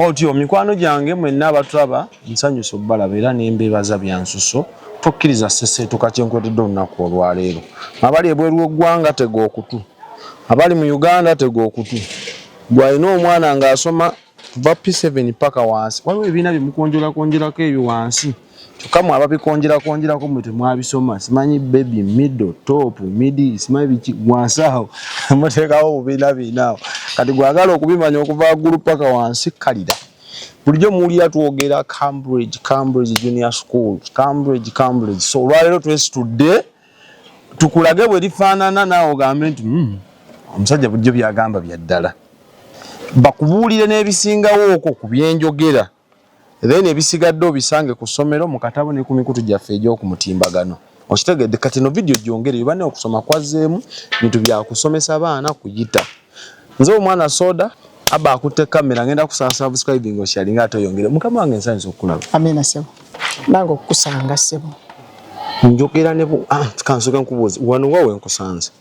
Otyo mikwano gyange mwenna abatulaba nsanyusa obbalaba era n'embeebaza byansuso tokkiriza sseseetuka kyenkwetedde olunaku olwaleero. Abali ebweru w'eggwanga tega okutu, abali mu Uganda tega okutu. Gwalina omwana ng'asoma kuva P7 paka wansi, waliwo ebibiina bimukonjerako ebyo wansi, kyokka mwe ababikonjerako mwe temwabisoma. Simanyi baby, middle, top, midi, simanyi biki wansi awo muteekawo obubiina awo. Kati gwagala okubimanya okuva waggulu paka wansi kalira. Bulijjo muwulira twogera Cambridge Junior School, Cambridge. So olwaleero twesitudde tukulage bwe lifaanana naawe ogambe nti omusajja bulijjo byagamba bya ddala. Bakubuulire n'ebisingawo okwo ku byenjogera. Then ebisigadde obisange ku ssomero mu katabo ne ku mikutu gyaffe egy'okumutimbagano. Okitegedde kati no video gyongere yobane okusoma kwazzeemu bintu bya kusomesa abaana kuyita. Nze omwana soda aba akutte kamera ngenda kusaba subscribing oshalinga atoyongere. Mukama wange nsanyusa okulaba. Amina sebo. Nango kusanga sebo. Njogera ne kansoka nkubuuza wano wawe nkusanze.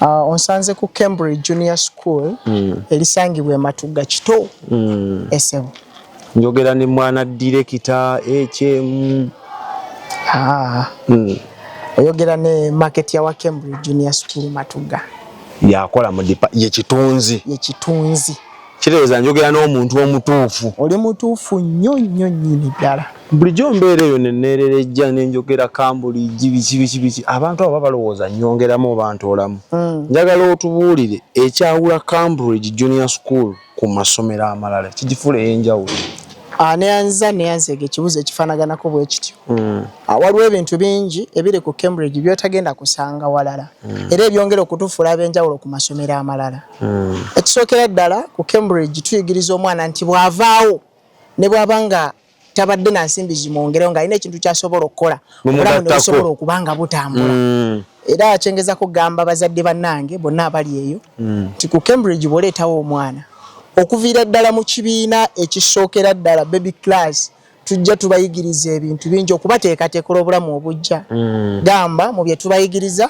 Onsanze ku Cambridge Junior School elisangibwa e Matuga Kito. Esebo. Njogera ne mwana director HM. Oyogera ne market ya wa Cambridge Junior School Matuga. Yakola mu ye kitunzi. Kirowooza njogera n'omuntu omutuufu. Oli mutuufu nnyo nnyini ddala. Bulijjo mbeera eyo ne neererejja ne njogera Cambridge biki abantu abo balowooza nnyongeramu oba ntoolamu. Njagala otubuulire ekyawula Cambridge Junior School ku masomero amalala kigifuula enjawulo. Neyanze ekibuzo ekifaanaganako bwe kityo. Waliwo ebintu bingi ebiri ku Cambridge by'otagenda kusanga walala. Era ebyongera okutufuula ab'enjawulo ku masomero amalala. Ekisookera ddala ku Cambridge tuyigiriza omwana nti bw'avaawo ne bw'aba nga tabadde na nsimbi zimwongereho ng'alina ekintu ky'asobola okukola obulamu ne busobola okuba nga butambula. Era akyengeza kugamba bazadde bannange bonna abali eyo nti ku Cambridge bw'oleetawo omwana okuviira ddala mu kibiina ekisookera ddala baby class tujja tubayigiriza ebintu bingi okubateekateekera obulamu obujja. Gamba mu bye tubayigiriza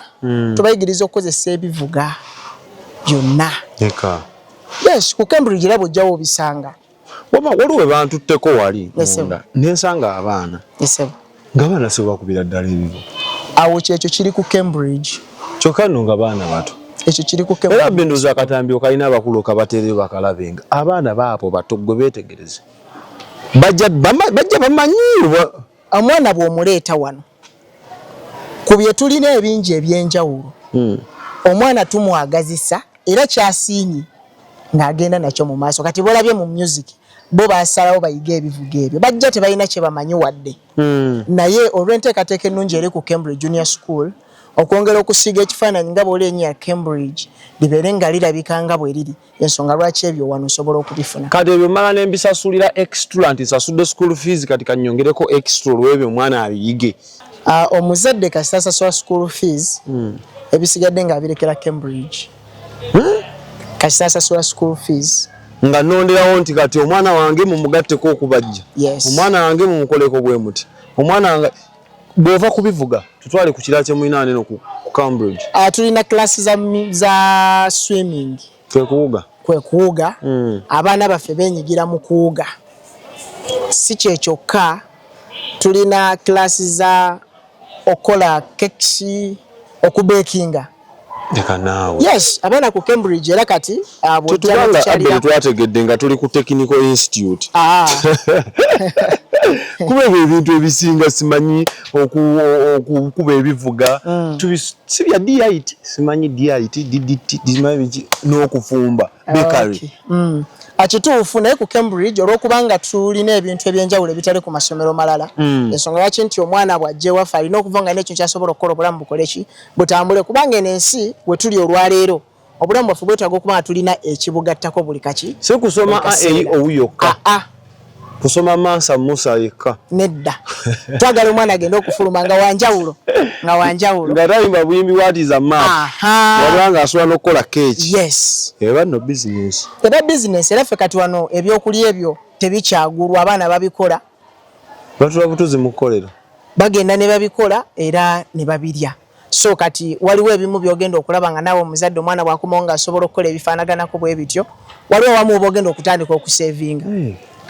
okukozesa ebivuga byonna. Yes, ku Cambridge era bw'ojjawo obisanga. Waliwo bantutteko wali munda nensanga abaana ng'abaana se bakubira ddala ebivu. Awo kyekyo kiri ku Cambridge. Kyokka nno nga baana bato. Ekyo kiri ku Cambridge. Era bintu za katambi okalina abakulu kabatere bakalabenga. Abaana baapo bato gwe beetegereze. Bajja bamanyiirwa. Omwana bw'omuleeta wano ku bye tulina ebingi eby'enjawulo. Omwana tumwagazisa era kyasiinyi ng'agenda nakyo mu maaso. Kati bolabye mu music bo basalawo bayiga ebivuga ebyo bajja tebalina kye bamanyi wadde. Naye olw'enteekateeka ennungi eri ku Cambridge Junior School okwongera okusiiga ekifaananyi nga bw'olennya ya Cambridge libeere nga lirabika nga bwe liri ensonga lwaki ebyo wano osobola okubifuna. Kati ebyo mmala ne mbisasulira extra nti nsasudde school fees kati kannyongereko extra olw'ebyo omwana abiyige. Omuzadde kasita asasula school fees ebisigadde ng'abirekera Cambridge. Kasita asasula school fees nga nonderawo nti kati omwana wange mumugatteko okubajja. Omwana wange mumukoleko bwe muti. Omwana wange bw'ova kubivuga tutwale ku kirala kye mulina neno ku Cambridge. Tulina klasi za swimming. Kwe kuwuga. Abaana baffe beenyigira mu kuwuga. Si kyekyokka tulina klasi za okola kekisi okubekinga. Yes, abaana ku Cambridge era kati twategedde nga tuli ku Technical Institute. Kuba ebintu ebisinga simanyi okukuba ebivuga si bya DIT simanyi DIT DDT n'okufumba bakery. Akituufu naye ku Cambridge olw'okubanga tulina ebintu ebyenjawulo ebitali ku masomero malala ensonga lwaki nti omwana bw'ajja ewaffe alina okuva nga n'ekintu kyasobola okukola obulamu bukole ki butambule kubanga eno ensi we tuli olwaleero obulamu bwaffe bwetaaga okuba nga tulina ekibugattako buli kaki. Si kusoma AAO yokka. Kusoma Mansa Musa yekka. Nedda. Twagala omwana agenda okufuluma nga wanjawulo. Nga tayimba buyimbi what is a man. Wabanga asobola n'okukola keeki. Yes. Eba no business. Eba business era ffe kati wano ebyokulya ebyo tebikyagulwa abaana babikola. Batula butuzi mukolera. Bagenda ne babikola era ne babirya. So kati waliwo ebimu byogenda okulaba nga nawe omuzadde omwana bw'akomawo ng'asobola okukola ebifaanaganako bwe bityo. Waliwo wamu oba ogenda okutandika okusevinga.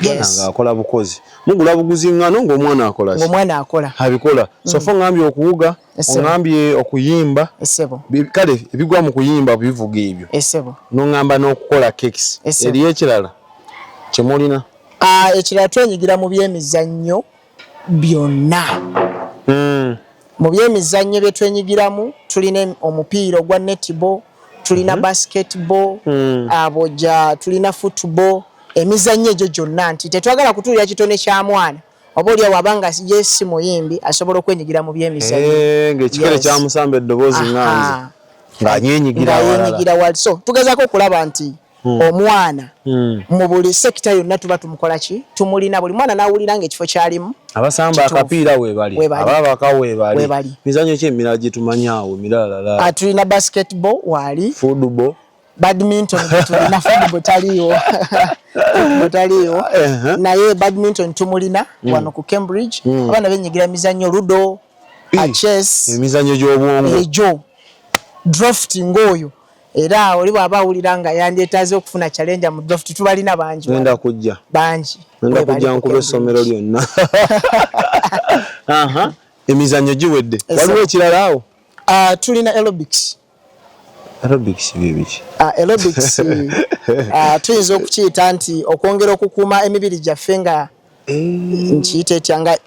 Yes. Akola bukozi. Mugula buguzi ngano ng'omwana akola. Ng'omwana akola. Abikola. So fo ngambye okuwuga, ngambye okuyimba. Essebo. Kale ebigwa mu kuyimba bivuga ebyo. Essebo. N'ongamba n'okukola cakes. Eri ekirala. Kyemulina. Ekirala twenyigira mu byemizannyo byonna. Mu byemizannyo bye twenyigiramu tulina omupiira ogwa netball, tulina basketball, aboja, tulina football, emizannyo egyo gyonna nti tetwagala kutuulira kitone kya mwana. Oba oli wabanga yesi muyimbi asobola okwenyigira mu byemizannyo. Ng'ekikere kya musamba eddoboozi nganze. Ng'anyenyigira wali. So tugezaako okulaba nti omwana mu buli sekita yonna tuba tumukola ki? Tumulina buli mwana n'awulira ng'ekifo kyalimu. Abasamba akapiira weebali. Ababaka weebali. Mizannyo ki emirala gye tumanyi awo emirala? Tulina basketball wali. Football. Badminton tulina football taliyo. Taliyo. Naye badminton tumulina wano ku Cambridge. Abaana benyigira emizannyo ludo, chess. Emizannyo gy'obwongo. Ejo. Drafting oyo. Era oli bw'aba awulira nga yandyetaaze okufuna challenge mu draft tubalina bangi. Ngenda kujja. Bangi. Ngenda kujja nkube essomero lyonna. Emizannyo giwedde. Waliwo ekirala awo? Tulina aerobics. Aerobics bibiki? Aerobics tuyinza okukiyita nti okwongera okukuuma emibiri gyaffe nga nkiyita etya nga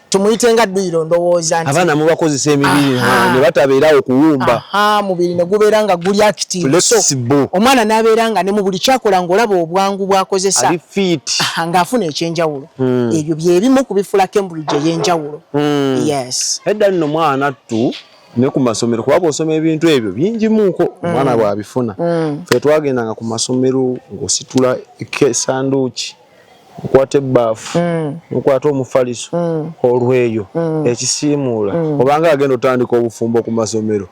tumuyite nga dduyiro ndowooza nti abaana mubakozesa emibiri ne batabeerawo kuwumba mubiri ne gubeera nga guli active. So omwana n'abeera nga ne mu buli kyakola ng'olaba obwangu bw'akozesa ng'afuna ekyenjawulo. Ebyo byebimu ku bifula Cambridge ey'enjawulo. Yes. Edda nno mwana tu ne ku masomero kuba bw'osoma ebintu ebyo bingimuuko omwana bw'abifuna. Ffe twagendanga ku masomero ng'ositula esanduuki okwata ebbaafu okwata omufaliso olweyo ekisiimuula obanga agenda otandika obufumbo ku masomero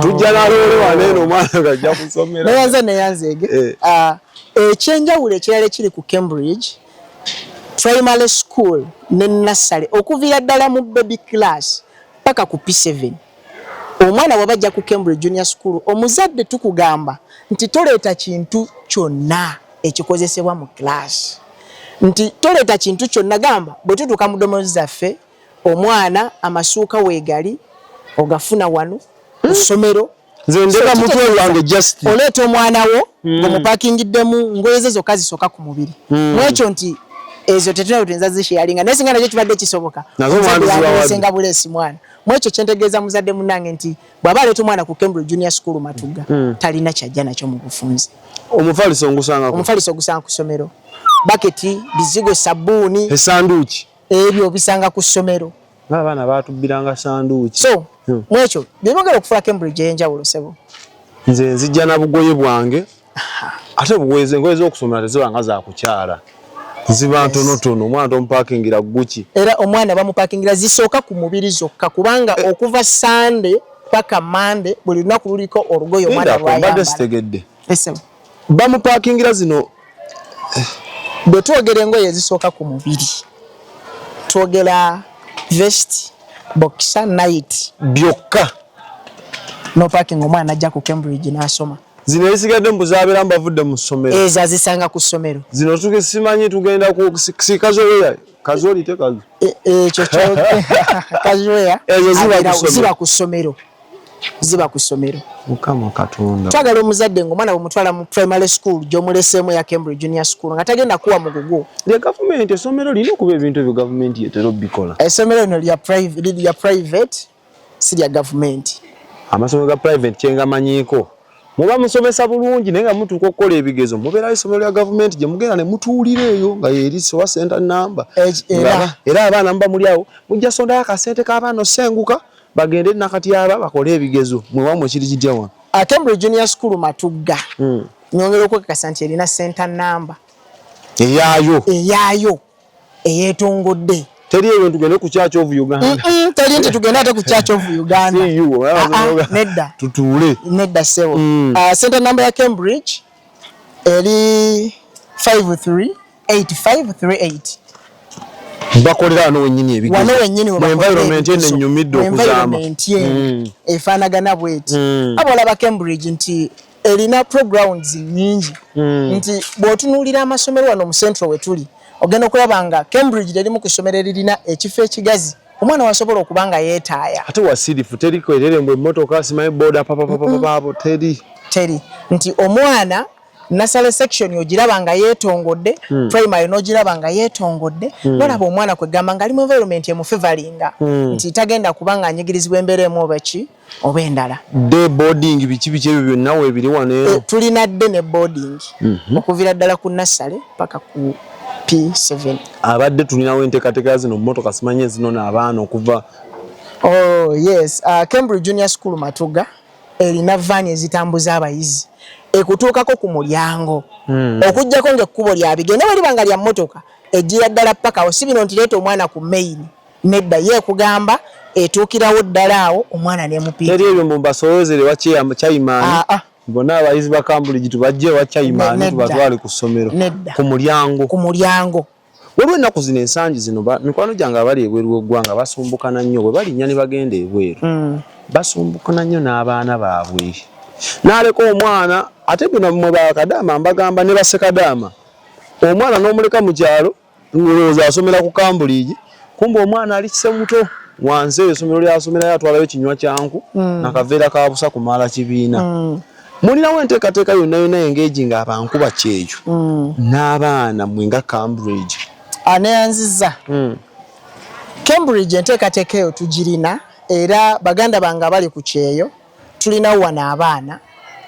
tujja naloole waneeno omwana gajja kusomera neyanzeege ekyenjawulo ekirala ekiri ku Cambridge primary school ne nursery okuviira ddala mu baby class paka ku P7 omwana wabajja ku Cambridge Junior School omuzadde tukugamba nti toleeta kintu kyonna ekikozesebwa mu class. Nti toleeta kintu kyonna gamba bwe tutuuka mu ddomoozi zaffe omwana amasuuka weegali ogafuna wano ku ssomero. Nze ndeka mutwe wange just oleeta omwana wo ng'omupaakingiddemu ngoye ze zokka zisooka ku mubiri. Mwekyo nti ezo tetulina lutenza zisheyalinga naye singa nakyo kibadde kisoboka nga buleesi mwana. Mwekyo kyentegeeza muzadde munnange nti bw'aba aleeta omwana ku Cambridge Junior School Matugga talina kyajja nakyo mu bufunze. Omufaliso ogusanga ku ssomero. Baketi, bizigo, sabuni, esanduuki ebyo bisanga ku ssomero. Abaana batubbiranga sanduuki. So mwekyo byebagala okufula Cambridge ey'enjawulo sebo. Nze nzijja na bugoye bwange ate bugoye engoye z'okusomera tezibanga za kukyala ziba ntonotono omwana tomupakingira Gucci. Era omwana bamupakingira zisooka ku mubiri zokka kubanga okuva Sunday paka Monday buli lunaku luliko olugoye omwana lwayambala. Sitegedde bamupakingira zino bwe twogera engoye ezisooka ku mubiri twogera vest, boxer, night byokka. No parking omwana ajja ku Cambridge n'asoma. Zino ezisigadde mbuzaabera mbavudde mu ssomero. Ezo azisanga ku ssomero. Zino simanyi tugenda ku kazoweya kazoli te kazo. Ekyo kazoweya ziba ku ssomero. Ziba ku ssomero. Mukama Katonda. Twagala omuzadde ng'omwana bw'omutwala mu primary school gy'omuleseemu ya Cambridge Junior School nga tagenda kuwa mugugu. Le government essomero lino kuba ebintu ebyo government yetero bikola. Essomero lino lya private si lya government. Amasomero ga private kyenga manyiiko. Muba musomesa bulungi naye nga mutuuka okukola ebigezo mubeerayo essomero lya government gye mugenda ne mutuulira eyo nga yeri sowa center number. Era abaana muba muli awo mujja sondayo akasente k'abaana osenguka bagende nakati aba bakole ebigezo mwewamu ekiri kitya wano. Cambridge Junior School Matugga nyongera okwekakasa nti erina center number eyaayo eyeetongodde. Teri eyo tugende ku Church of Uganda. Teri nti tugende ate ku Church of Uganda. Nedda. Tutuule. Nedda sewo. Center number ya Cambridge eri 538538. Bakolera wano wennyini ebigezo. Wano wennyini mu environment ene nnyumidde okuzaama. Efaanagana bw'eti. Abo olaba Cambridge nti erina programs nyingi nti bw'otunuulira amasomero wano mu Central we tuli ogenda okulaba nga Cambridge lirimu ku ssomero erina ekifo ekigazi omwana wasobola okuba nga yeetaaya ate wasirifu teriko erere mbwe emmotoka simanyi boda papapapapapo teri nti omwana nasale section ogiraba nga yeetongodde primary n'ogiraba nga yeetongodde nolaba omwana kwegamba nga ali mu environment emufevalinga nti tagenda kuba nga anyigirizibwa embeera emu oba endala day boarding biki ebyo byonna weebiri wano tulina dde ne boarding okuviira ddala ku nassale paka ku P7 abadde tulinawo enteekateeka zino mmotoka simanyi ezino n'abaana okuva yes Cambridge Junior School Matuga erina vaani ezitambuza abayizi ekutuukako ku mulyango okujjako ng'ekkubo lyabigenda bwe nga lya mmotoka ejjira ddala paka awo si bino nti leeta omwana ku main nedda ye ekugamba etuukirawo ddala awo omwana nemupiika teri ebyo mbasolozere wakyayimaani bonna abayizi ba Cambridge tubajje wakyayimaani tubatwale ku ssomero ku mulyango waliwo ennaku zino ensangi zino mikwano gyange abali ebweru w'eggwanga basumbukana nnyo bwe balinnya ne bagenda ebweru basumbukana nnyo n'abaana baabwe n'aleka omwana ate bino mwe bakadaama mbagamba ne basekadaama omwana n'omuleka mu kyalo ngolooza asomera ku Cambridge kumbe omwana ali kisemuto wansi eyo essomero lyasomerayo atwalayo kinywa kyanku nakaveera ka busa kumaala kibiina mulinawo enteekateeka yonna engaging abankuba kyeyo n'abaana mwe nga Cambridge aneyanziza Cambridge enteekateeka eyo tugirina era baganda bange abali ku kyeyo tulinawo wano abaana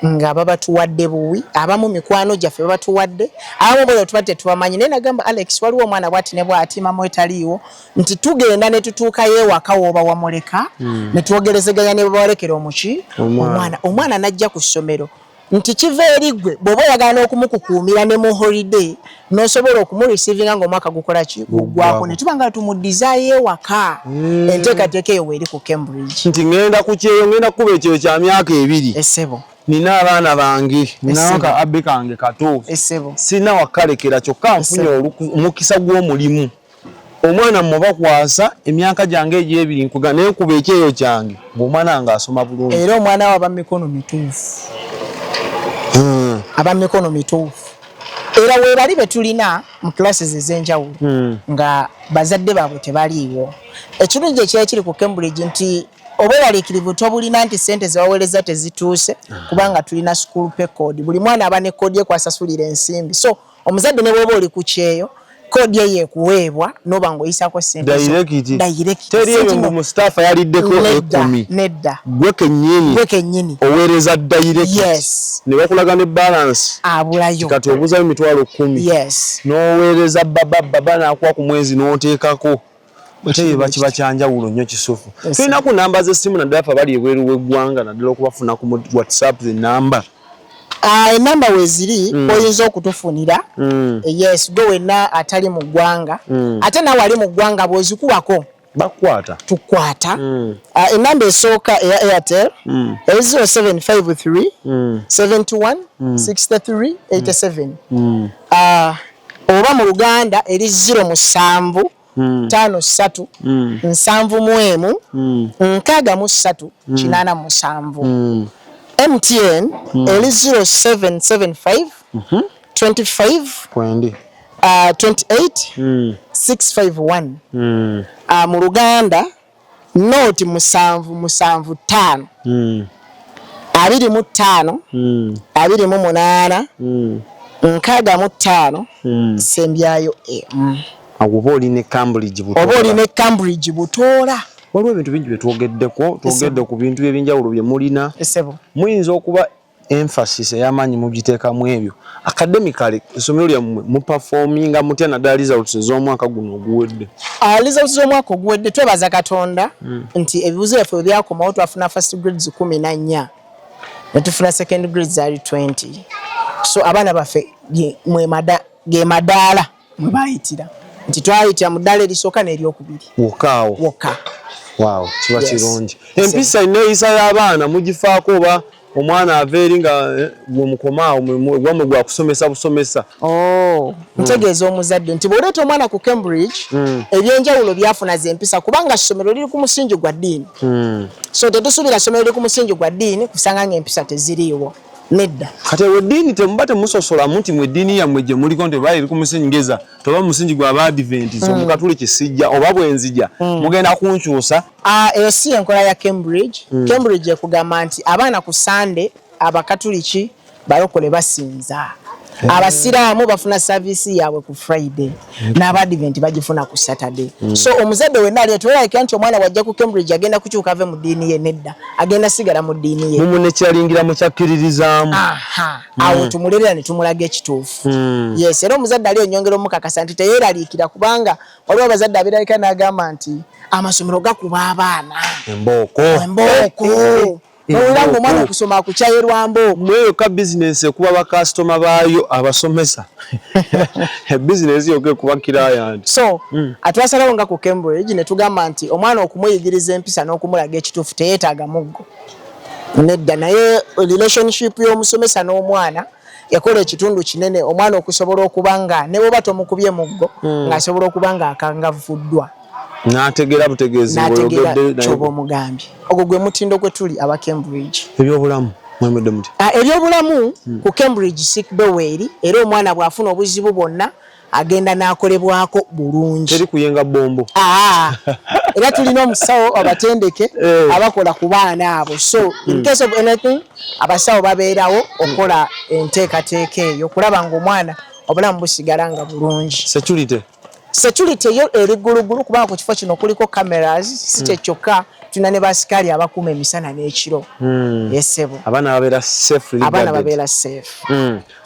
nga babatuwadde buwi abamu mikwano gyaffe babatuwadde abamu bwe tuba tetubamanyi naye nagamba Alex waliwo omwana bw'ati ne bw'ati mama etaliiwo nti tugenda ne tutuukayo ewaka w'oba wamuleka ne twogerezeganya ne babawalekera omuki omwana n'ajja ku ssomero nti kiva eri ggwe bw'oba oyagala n'okumukukuumira ne mu holiday n'osobola okumureceivinga ng'omwaka gukola ki guggwako ne tuba nga tumudizaayo ewaka enteekateeka eyo weeri ku Cambridge nti ngenda ku kyeyo ngenda kukuba ekyeyo kya myaka 2 essebo nina abaana bange nina ka abbe kange kato essebo sina wakalekera kyokka nfunye omukisa gw'omulimu omwana mubakwasa emyaka gyange egy'ebiri nkuga naye nkuba ekyeyo kyange ng'omwana nga asoma bulungi era omwana we aba mikono mituufu aba mikono mituufu era weebali be tulina mu classes ez'enjawulo nga bazadde baabwe tebaliiwo ekirungi ekyali kiri ku Cambridge nti obweraliikirivu tobulina nti ssente zewaweereza tezituuse kubanga tulina school pay code buli mwana aba ne koodi ye kwasasulira ensimbi so omuzadde ne bw'oba oli ku kyeyo koodi ye yeekuweebwa n'oba ng'oyisaako ssente direct teri ebyo ngu mu staff yaliddeko 10 nedda gwe kennyini oweereza direct yes ne bakulaga ne balance abulayo kati obuzayo mitwalo 10 yes n'oweereza baba n'akuwa ku mwezi n'oteekako ate bakiba kyanjawulo nnyo kisufu tulinaku namba z'essimu naddala ffe abali ebweru w'eggwanga naddala okubafuna ku WhatsApp zenamba enamba weeziri oyinza okutufunira yes gwe wenna atali mu ggwanga ate nawe ali mu ggwanga bw'ozikubako bakwata tukwata enamba esooka eya Airtel 0753 71 63 87 oba mu Luganda eri 07 53 71 63 87 MTN eri 0775 25 28 651 mu Luganda Note 775 25 28 65 sembyayo oba oli ne Cambridge butoola waliwo ebintu bingi byetwogeddeko twogedde ku bintu ebyenjawulo bye mulina muyinza okuba emphasis ey'amaanyi mugiteekamu ebyo academically essomero lyammwe muperforminga mutya naddala results ez'omwaka guno oguwedde results z'omwaka oguwedde twebaza Katonda nti ebibuzo byaffe bwe byakomawo twafuna first grades 14 ne tufuna second grades ali 20 so abaana baffe ge madaala mwe bayitira nti twayitira mu ddaala erisooka n'eryokubiri wokka wow kiba kirungi empisa neeyisa y'abaana mugifaako oba omwana aveeri nga gwe mukomaawo gwamwe gwa kusomesa busomesa ntegeeza omuzadde nti bw'oleeta omwana ku Cambridge ebyenjawulo byafuna z'empisa kubanga ssomero liri ku musingi gwa ddiini so tetusuubira ssomero liri ku musingi gwa ddiini kusanga ng'empisa teziriiwo nedda kati eddiini temubate musosola muti mu eddiini yammwe gye muliko nti oba eri ku musingiza toba musingi gwa Abadventist omukatuli kisijja oba bwenzija mugenda kunkyusa. Eyo si enkola ya Cambridge. Cambridge ekugamba nti abaana ku Sunday abakatuliki balokole basinza. Abasiraamu bafuna service yaabwe ku Friday n'Abadvent bagifuna ku Saturday. So omuzadde wenna ali toleka nti omwana wajja ku Cambridge agenda kukyuka ave mu ddiini ye nedda. Agenda sigala mu ddiini ye. Mumune kyalingira mu kyakkiririzaamu. Awo tumulerera ne tumulaga ekituufu. Yes, era omuzadde ali onyongera omukakasa nti teyeeraliikira kubanga waliwo abazadde abirabika n'agamba nti amasomero gakuba abaana. Embooko. Nolanga omwana okusoma akukyayirwa mbooko. Mweyo ka business ekuba bakasitoma baayo abasomesa. Business yoke kuba client. So, atwasalawo nga ku Cambridge ne tugamba nti omwana okumuyigiriza empisa n'okumulaga ekituufu teyeetaaga muggo. Nedda naye relationship y'omusomesa n'omwana yakola ekitundu kinene omwana okusobola okubanga ne bwoba tomukubye muggo ng'asobola okubanga akangavuddwa. N'ategeera butegeezi bw'oyogedde ky'oba omugambye. Ogwo gwe mutindo gwe tuli aba Cambridge. Ebyobulamu mwemedde muti? Ebyobulamu ku Cambridge sick bay weeri era omwana bw'afuna obuzibu bwonna agenda n'akolebwako bulungi. Teri kuyenga bombo. Era tulina omusawo abatendeke abakola ku baana abo. So in case of anything abasawo babeerawo okola enteekateeka eyo okulaba ng'omwana obulamu busigala nga bulungi. Security yo eri ggulugulu kubanga ku kifo kino kuliko cameras si kyokka tulina ne basikali abakuuma emisana n'ekiro. Yesebo abaana babeera safe.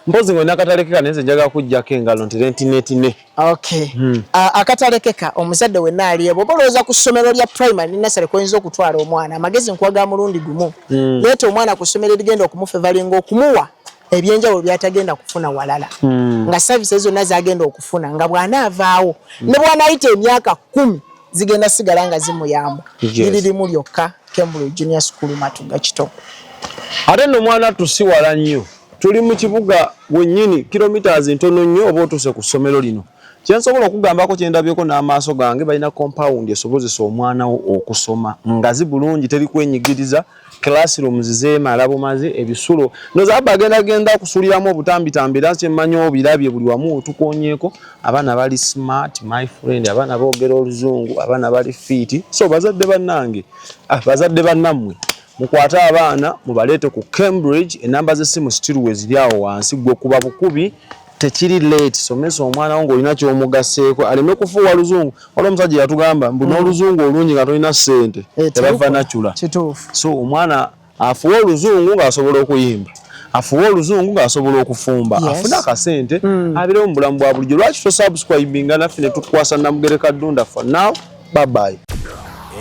Mpozi ng'olina akatalekeka naye nze njagala kuggyako engalo nti okay. Akatalekeka omuzadde wenna aliye bw'oba olowooza ku ssomero lya primary ne nursery koyinza okutwala omwana amagezi nkwaga mulundi gumu leeta omwana ku ssomero erigenda okumufevalinga okumuwa ebyenjawulo byatagenda kufuna walala nga services zonna zagenda okufuna nga bw'anaavaawo ne bw'anayita emyaka 10 zigenda sigala nga zimuyamba. Lirimu lyokka Cambridge Junior School Matuga Kitoko. Ate nno mwana tusiwala nnyo tuli mu kibuga wennyini kilometers ntono nnyo oba otuuse ku ssomero lino. Kyensobola okugambako kyendabyeko n'amaaso gange balina compound esobozesa omwana wo okusoma ngazi bulungi teri kwenyigiriza classrooms zeemala bumaze ebisulo noza bagenda kusuliramu obutambitambi era kyemmanyi obirabye buli wamu otukonyeeko abaana bali smart my friend abaana boogera oluzungu abaana bali fit. So bazadde bannange bazadde bannammwe mukwate abaana mubaleete ku Cambridge enamba z'essimu still ziri awo wansi gwe kuba bukubi tekiri late somesa omwana wo ng'olina ky'omugaseeko aleme kufuuwa luzungu. Waliwo omusajja yatugamba mbu n'oluzungu olungi nga tolina ssente tebava nachula. So omwana afuwa oluzungu ng'asobola okuyimba afuwa oluzungu ng'asobola okufumba afuna akasente abeerewo mu bulamu bwa bulijjo. Lwaki tosubscribinga naffe ne tukwasa Namugereka Ddunda? For now, bye bye.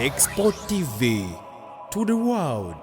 Export TV to the world.